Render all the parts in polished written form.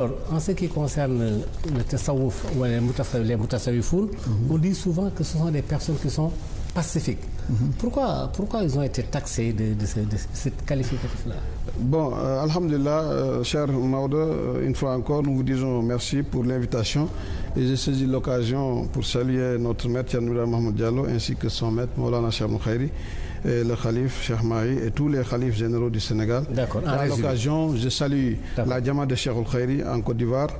Alors, en ce qui concerne le tasawwuf ou les mutasawwifoun, on dit souvent que ce sont des personnes qui sont pacifiques. Pourquoi ils ont été taxés de cette qualificatif-là? Bon, alhamdulillah, cher Maodo, une fois encore, nous vous disons merci pour l'invitation. Et j'ai saisi l'occasion pour saluer notre maître Yannoura Mahmoud Diallo ainsi que son maître Maulana Cheikh Khairi, et le calife Cheikh Mahi et tous les khalifes généraux du Sénégal. D'accord. À l'occasion, je salue la Jama de Cheikh Khairi en Côte d'Ivoire,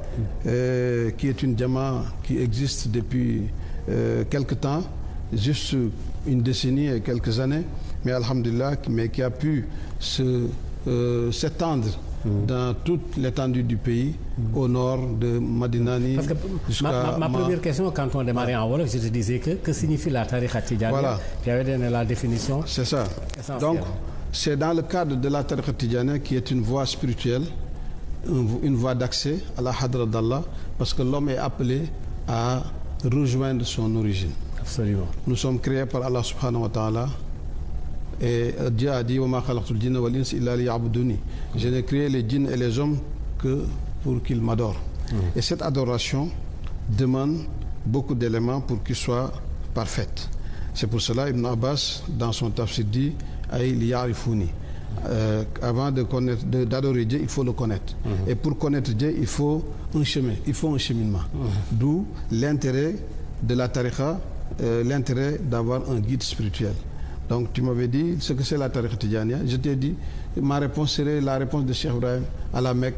qui est une Jama qui existe depuis quelque temps, juste une décennie et quelques années, mais alhamdulillah, mais qui a pu s'étendre dans toute l'étendue du pays, au nord de Madinani. Parce que ma première question, quand on démarrait en Wolof, je te disais que signifie la tariqa Tidjaniya. Voilà. Tu avais donné la définition. C'est ça. Essentielle. Donc, c'est dans le cadre de la tariqa Tidjaniya qui est une voie spirituelle, une voie d'accès à la Hadra d'Allah, parce que l'homme est appelé à rejoindre son origine. Absolument. Nous sommes créés par Allah subhanahu wa ta'ala. Et Dieu a dit wa ma khalaqtul jinna wal insa illa liya'buduni. Je n'ai créé les djinns et les hommes que pour qu'ils m'adorent. Et cette adoration demande beaucoup d'éléments pour qu'ils soient parfaite. C'est pour cela Ibn Abbas dans son tafsir dit ay liya'rifuni. Avant d'adorer Dieu, il faut le connaître. Et pour connaître Dieu, il faut un chemin, il faut un cheminement. D'où l'intérêt de la tariqa, l'intérêt d'avoir un guide spirituel. Donc tu m'avais dit ce que c'est la tariqa Tidjaniya. Je t'ai dit, ma réponse serait la réponse de Cheikh Ibrahim à la Mecque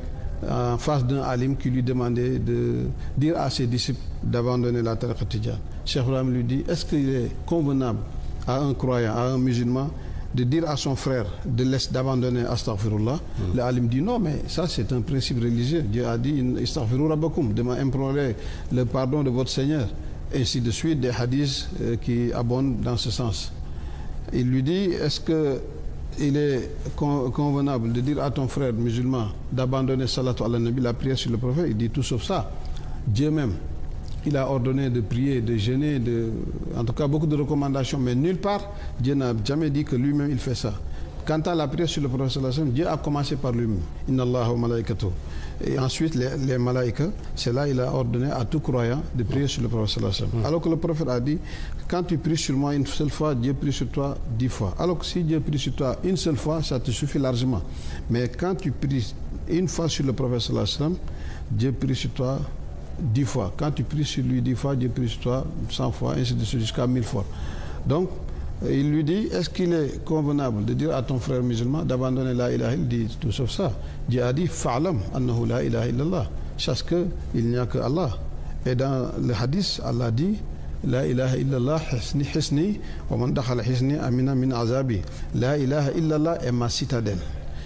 en face d'un alim qui lui demandait de dire à ses disciples d'abandonner la tariqa Tidjaniya. Cheikh Ibrahim lui dit, est-ce qu'il est convenable à un croyant, à un musulman, de dire à son frère d'abandonner Astaghfirullah? Le alim dit non, mais ça c'est un principe religieux. Dieu a dit Astaghfiru rabbakum, implorez le pardon de votre Seigneur. Ainsi de suite, des hadiths qui abondent dans ce sens. Il lui dit, est-ce qu'il est convenable de dire à ton frère musulman d'abandonner salatu ala nabi, la prière sur le prophète? Il dit tout sauf ça. Dieu même, il a ordonné de prier, de jeûner, en tout cas beaucoup de recommandations, mais nulle part, Dieu n'a jamais dit que lui-même il fait ça. Quant à la prière sur le prophète, Dieu a commencé par lui-même. Inna Allah wa malaikatu. Et ensuite, les malaïkas, c'est là il a ordonné à tout croyant de prier sur le prophète. Alors que le prophète a dit, quand tu pries sur moi une seule fois, Dieu prie sur toi 10 fois. Alors que si Dieu prie sur toi une seule fois, ça te suffit largement. Mais quand tu pries une fois sur le prophète, Dieu prie sur toi 10 fois. Quand tu pries sur lui 10 fois, Dieu prie sur toi 100 fois, ainsi de suite, jusqu'à 1000 fois. Donc, il lui dit, est-ce qu'il est convenable de dire à ton frère musulman d'abandonner la ilaha illallah? Il dit tout sauf ça. Dieu a dit, fa'alam annahu la ilaha illallah. Sache qu'il n'y a que Allah. Et dans le hadith, Allah dit, la ilaha illallah hisni wa man dakhala hisni amina min azabi. La ilaha illallah est ma citadelle.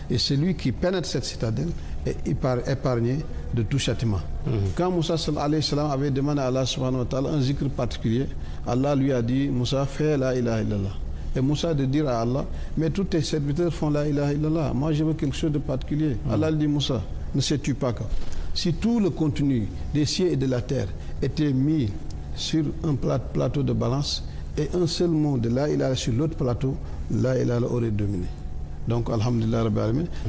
Et celui qui pénètre cette citadelle est épargné de tout châtiment. Quand Moussa alayhi salam avait demandé à Allah subhanahu wa ta'ala un zikr particulier, Allah lui a dit, Moussa, fais la ilaha illallah. Et Moussa de dire à Allah, mais tous tes serviteurs font la ilaha illallah. Moi je veux quelque chose de particulier. Allah lui dit, Moussa, ne sais-tu pas que si tout le contenu des cieux et de la terre était mis sur un plateau de balance et un seul mot de la ilaha sur l'autre plateau, la ilaha aurait dominé. Donc, alhamdulillah,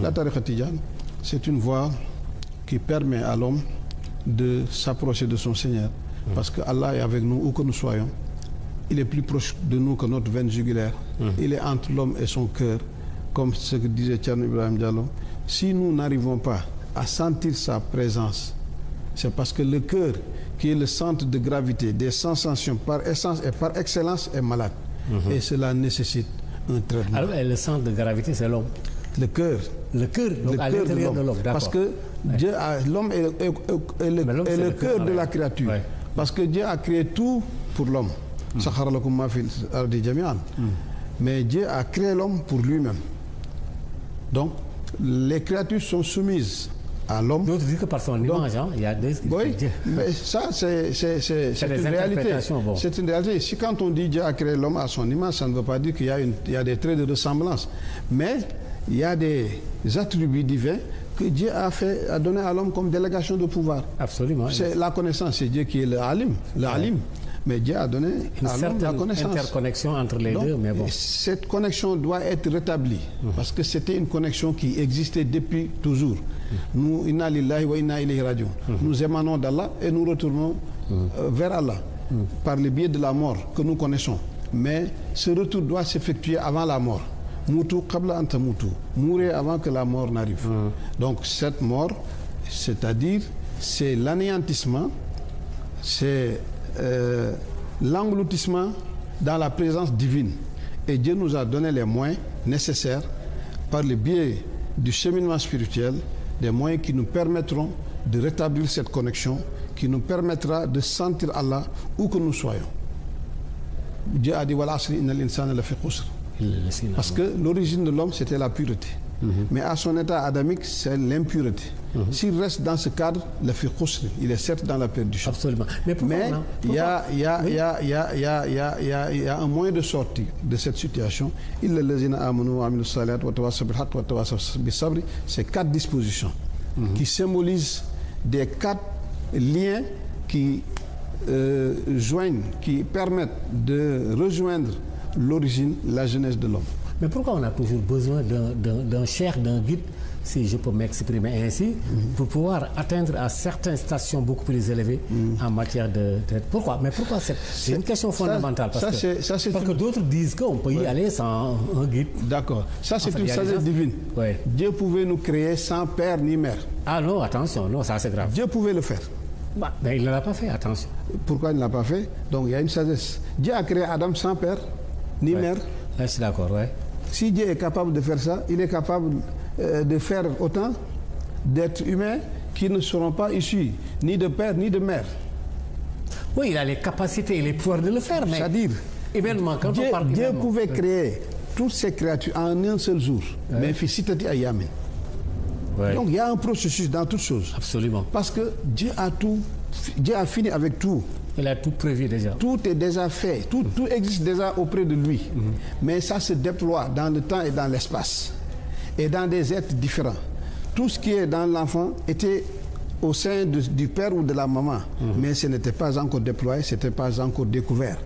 la tariqa Tidjane, c'est une voie qui permet à l'homme de s'approcher de son Seigneur. Parce que Allah est avec nous où que nous soyons. Il est plus proche de nous que notre veine jugulaire. Il est entre l'homme et son cœur, comme ce que disait Thierno Ibrahim Diallo. Si nous n'arrivons pas à sentir sa présence, c'est parce que le cœur, qui est le centre de gravité des sensations par essence et par excellence, est malade. Et cela nécessite un traitement. Alors, le centre de gravité, c'est l'homme. Le cœur. Le cœur, donc à l'intérieur de l'homme. Parce que Dieu l'homme est le cœur de la créature. Ouais. Parce que Dieu a créé tout pour l'homme. Mais Dieu a créé l'homme pour lui-même. Donc, les créatures sont soumises à l'homme. D'autres disent que par son image, il y a des... Oui, mais ça, c'est une réalité. Bon. C'est une réalité. Si quand on dit Dieu a créé l'homme à son image, ça ne veut pas dire qu'il y a des traits de ressemblance. Mais il y a des attributs divins que Dieu a donné à l'homme comme délégation de pouvoir. Absolument. C'est la connaissance, c'est Dieu qui est le alim. Mais Dieu a donné une à l'homme la connaissance. Interconnexion entre les deux, mais bon. Cette connexion doit être rétablie parce que c'était une connexion qui existait depuis toujours. Nous, inna lillahi wa inna ilayhi rajiun. Nous émanons d'Allah et nous retournons vers Allah par le biais de la mort que nous connaissons. Mais ce retour doit s'effectuer avant la mort. Moutou qabla anta moutou. Mourir avant que la mort n'arrive. Donc cette mort, c'est-à-dire, c'est l'anéantissement, c'est l'engloutissement dans la présence divine. Et Dieu nous a donné les moyens nécessaires par le biais du cheminement spirituel, des moyens qui nous permettront de rétablir cette connexion, qui nous permettra de sentir Allah où que nous soyons. Dieu a dit wal asri innal insana lafi khusr. Parce que l'origine de l'homme, c'était la pureté. Mais à son état adamique, c'est l'impureté. S'il reste dans ce cadre, lafi khusr, il est certes dans la perdition. Absolument. Mais il y a un moyen de sortir de cette situation. Illa allazina amanu wa amilu salihati wa tawassaw bil haqqi wa tawassaw bis sabri. C'est 4 dispositions qui symbolisent des 4 liens qui joignent, qui permettent de rejoindre l'origine, la genèse de l'homme. Mais pourquoi on a toujours besoin d'un cheikh, d'un guide, si je peux m'exprimer ainsi, pour pouvoir atteindre à certaines stations beaucoup plus élevées en matière de... Pourquoi? Mais pourquoi c'est une question fondamentale. Parce que d'autres disent qu'on peut y aller sans un guide. D'accord. Ça, c'est une sagesse divine. Ouais. Dieu pouvait nous créer sans père ni mère. Ah non, attention, non, ça c'est grave. Dieu pouvait le faire. Mais il ne l'a pas fait, attention. Pourquoi il ne l'a pas fait? Donc il y a une sagesse. Dieu a créé Adam sans père ni mère. Je suis d'accord, oui. Si Dieu est capable de faire ça, il est capable de faire autant d'êtres humains qui ne seront pas issus ni de père ni de mère. Oui, il a les capacités et les pouvoirs de le faire, mais... C'est-à-dire, quand Dieu pouvait créer toutes ces créatures en un seul jour. Mais fi sitati ayyamin. Donc il y a un processus dans toutes choses. Absolument. Parce que Dieu a fini avec tout. Il a tout prévu déjà. Tout est déjà fait, tout existe déjà auprès de lui. Mais ça se déploie dans le temps et dans l'espace. Et dans des êtres différents. Tout ce qui est dans l'enfant était au sein du père ou de la maman. Mais ce n'était pas encore déployé, ce n'était pas encore découvert.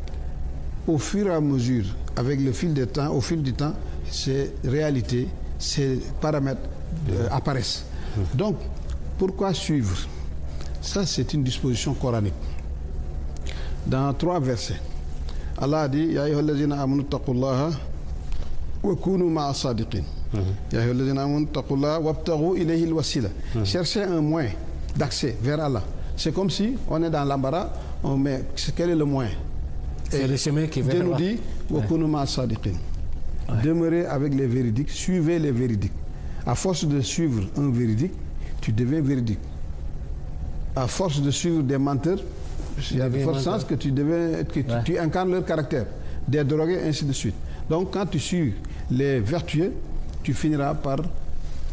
Au fur et à mesure, avec le fil du temps, ces réalités, ces paramètres apparaissent. Donc, pourquoi suivre? Ça, c'est une disposition coranique. Dans 3 versets, Allah a dit Ya ayyuhallazina amanu taqullaha wa kunu ma'a sadiqin. Ya ayyuhallazina amanu taqullaha wabtaghu ilayhi al-wasila. Cherchez un moyen d'accès vers Allah. C'est comme si on est dans l'embarras, mais quel est le moyen? C'est le chemin qui vers Allah. Dieu nous dit wa kunu ma'a sadiqin. Demeurez avec les véridiques, suivez les véridiques. À force de suivre un véridique, tu deviens véridique. À force de suivre des menteurs, il y a de fortes chances que tu incarnes leur caractère, des drogués, ainsi de suite. Donc, quand tu suis les vertueux, tu finiras par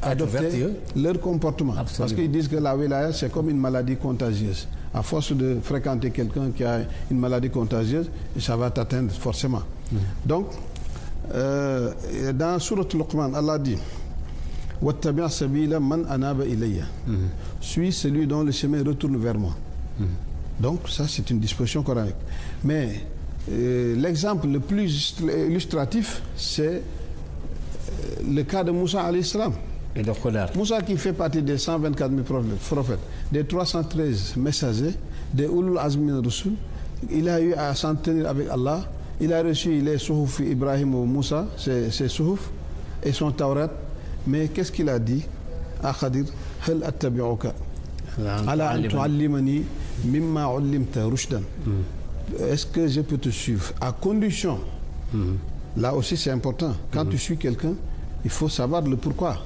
adopter leur comportement. Absolument. Parce qu'ils disent que la wilaya, c'est comme une maladie contagieuse. À force de fréquenter quelqu'un qui a une maladie contagieuse, ça va t'atteindre forcément. Donc, dans Surat Luqman, Allah dit Wattabi' sabila man anaba ilayya. Suis celui dont le chemin retourne vers moi. Donc ça, c'est une disposition coranique. Mais l'exemple le plus illustratif, c'est le cas de Moussa alayhi salam. Et de Khudar. Moussa qui fait partie des 124 000 prophètes, des 313 messagers, des Ulul Azmi Rusul. Il a eu à s'en tenir avec Allah. Il a reçu les Suhuf Ibrahim ou Moussa, ses Suhuf, et son Taurat. Mais qu'est-ce qu'il a dit à Khadir? Hal attabi'uka ala an tu'allimani mimma 'ullimta rushdan. Est-ce que je peux te suivre? À condition, là aussi c'est important, quand tu suis quelqu'un, il faut savoir le pourquoi.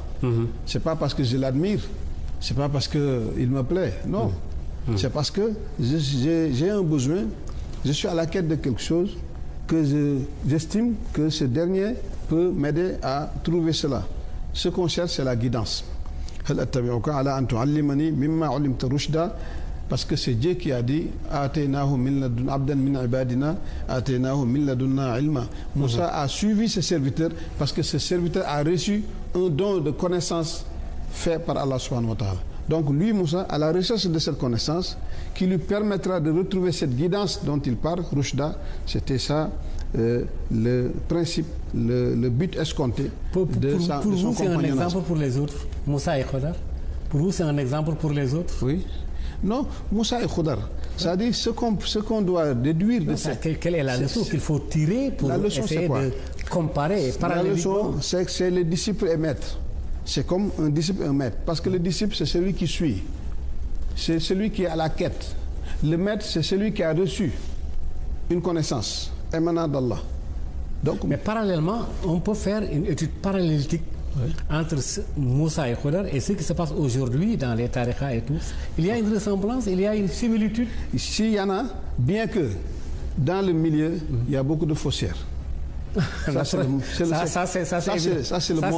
C'est pas parce que je l'admire, c'est pas parce qu'il me plaît, non. C'est parce que j'ai un besoin, je suis à la quête de quelque chose que j'estime que ce dernier peut m'aider à trouver cela. Ce qu'on cherche, c'est la guidance. Parce que c'est Dieu qui a dit Moussa a suivi ses serviteurs parce que ce serviteur a reçu un don de connaissance fait par Allah subhanahu wa ta'ala. Donc lui, Moussa, à la recherche de cette connaissance qui lui permettra de retrouver cette guidance dont il parle, Rushda, c'était ça le principe, le but escompté de son compagnonnage. Pour vous, c'est un exemple pour les autres, Moussa et Khadar. Pour vous, c'est un exemple pour les autres? Oui. Non, Moussa et Khadar. C'est-à-dire ce qu'on doit déduire de ça. Quelle est la leçon qu'il faut tirer pour essayer de comparer parallèlement? La leçon, c'est que c'est le disciple et maître. C'est comme un disciple et un maître. Parce que le disciple, c'est celui qui suit. C'est celui qui est à la quête. Le maître, c'est celui qui a reçu une connaissance émanant d'Allah. Donc, mais parallèlement, on peut faire une étude parallélitique entre Moussa et Khadar et ce qui se passe aujourd'hui dans les tariqas et tout. Il y a une ressemblance, il y a une similitude. S'il y en a, bien que dans le milieu, il y a beaucoup de faussaires. Ça, c'est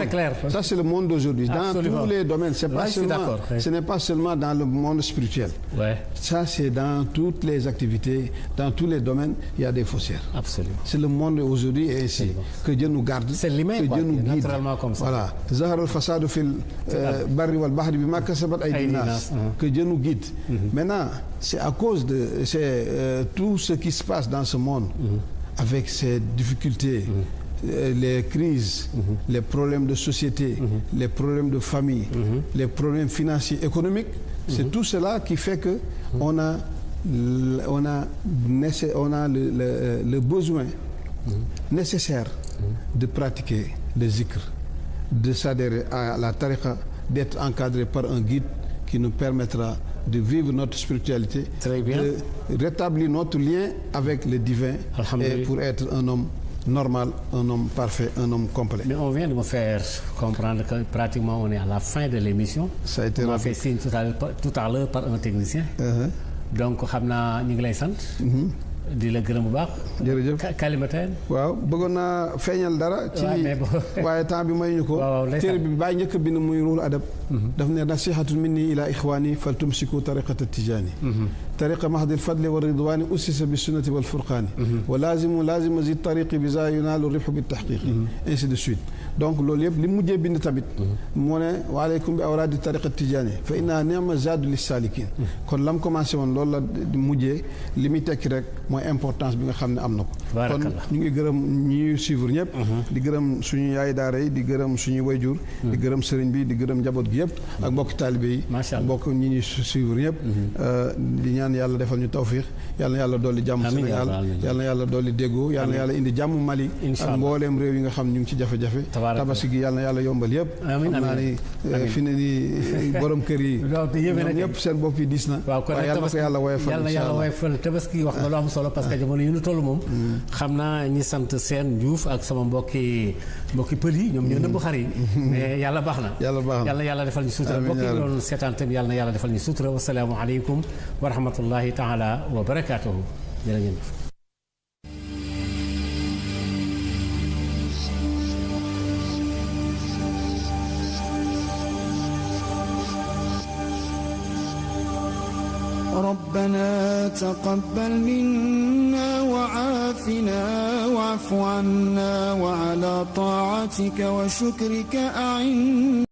clair. Ça, c'est le monde d'aujourd'hui. Dans tous les domaines. Ce n'est pas seulement dans le monde spirituel. Ouais. Ça, c'est dans toutes les activités, dans tous les domaines, il y a des faussaires. Absolument. C'est le monde aujourd'hui et ainsi. Que Dieu nous garde. C'est l'humain, que Dieu nous guide. Naturellement comme ça. Voilà. Zahar al-fasadu fil barri wal bahri bima kasabat aydin nas. Que Dieu nous guide. Maintenant, c'est à cause de tout ce qui se passe dans ce monde. Avec ces difficultés, les crises, les problèmes de société, les problèmes de famille, les problèmes financiers, économiques, c'est tout cela qui fait que on a le besoin nécessaire de pratiquer le zikr, de s'adhérer à la tariqa, d'être encadré par un guide qui nous permettra de vivre notre spiritualité, de rétablir notre lien avec le divin et pour être un homme normal, un homme parfait, un homme complet. Mais on vient de me faire comprendre que pratiquement on est à la fin de l'émission. Ça a été on a fait signe tout à l'heure par un technicien. Donc xam naa ñu ngi lay sant. di la gërëm bu baax. jërëjëf Kalimateen. waaw bëggoon naa feeñal dara. ci waaye temps bi mayuñu ko. téere bi bàyyi njëkk bind muy ruul adab. daf ne nasihatun minni ila ixwaani fal tumsiku tariqata tijaani. tariqa mahdil fadli wa ridwaani ussisa bi sunnati wal furqaani. wa laazima zi tariqi bi za yunaalu ribhu bi tahqiqi. ainsi de suite. donc loolu yëpp li mujjee bind tamit. moo ne wa aleykum bi awraadi tariqa tijaani fa inna ni'ma zaadu lis saalikin. kon lam commencé woon loolu la mujjee li muy tekki rek. mooy importance bi nga xam ne am na ko. kon ñu ngi gërëm ñi suivre ñëpp. di gërëm suñu yaay daara yi di gërëm suñu wayjur. di gërëm sëriñ bi di gërëm njaboot gi yëpp. ak mbokki taalibe yi. mbokk ñi ñuy suivre ñëpp. di ñaan yàlla defal ñu tawfiix yàlla na yàlla dolli jàmm Sénégal yàlla na yàlla dolli déggoo yàlla na yàlla indi jàmm Mali. ak mbooleem réew yi nga xam ñu ngi ci jafe-jafe. tabaski gi yàlla na yàlla yombal yëpp. xam naa ni fi ne nii borom kër yi. ñoom ñëpp seen bopp yi diis na. waaye yàlla na ko yàlla woyofal tabaski wax nga lu am solo parce que jamono yi ñu toll moom xam naa ñi sant seen Diouf ak sama mbokki pël yi ñoom ñoo nëbb xar yi mais yàlla baax na yàlla defal ñu sutura mbokk yi doon seetaan tamit yàlla na yàlla defal ñu sutura wasalaamu aleykum wa rahmatullahi taala wa barakaatuhu jërë ngeen jëf. ربنا تقبل منا وعافنا واعف عنا وعلى طاعتك وشكرك أعنا